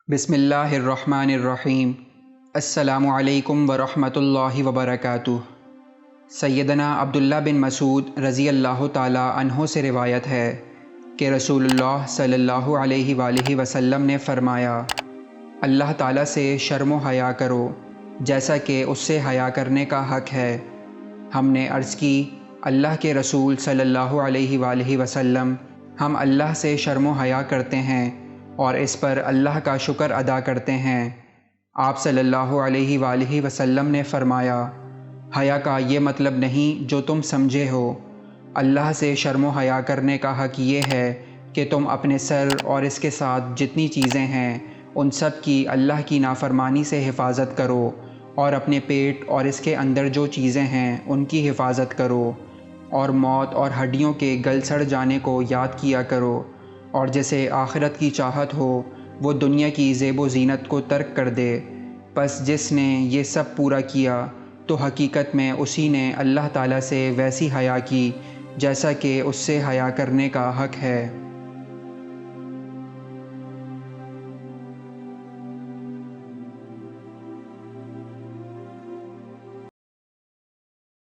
بسم اللہ الرحمن الرحیم۔ السلام علیکم ورحمۃ اللہ وبرکاتہ۔ سیدنا عبداللہ بن مسعود رضی اللہ تعالیٰ عنہ سے روایت ہے کہ رسول اللہ صلی اللہ علیہ وآلہ وسلم نے فرمایا، اللہ تعالیٰ سے شرم و حیا کرو جیسا کہ اس سے حیا کرنے کا حق ہے۔ ہم نے عرض کی، اللہ کے رسول صلی اللہ علیہ وآلہ وسلم، ہم اللہ سے شرم و حیا کرتے ہیں اور اس پر اللہ کا شکر ادا کرتے ہیں۔ آپ صلی اللہ علیہ وآلہ وسلم نے فرمایا، حیا کا یہ مطلب نہیں جو تم سمجھے ہو۔ اللہ سے شرم و حیا کرنے کا حق یہ ہے کہ تم اپنے سر اور اس کے ساتھ جتنی چیزیں ہیں ان سب کی اللہ کی نافرمانی سے حفاظت کرو، اور اپنے پیٹ اور اس کے اندر جو چیزیں ہیں ان کی حفاظت کرو، اور موت اور ہڈیوں کے گل سڑ جانے کو یاد کیا کرو، اور جسے آخرت کی چاہت ہو وہ دنیا کی زیب و زینت کو ترک کر دے۔ پس جس نے یہ سب پورا کیا تو حقیقت میں اسی نے اللہ تعالیٰ سے ویسی حیا کی جیسا کہ اس سے حیا کرنے کا حق ہے۔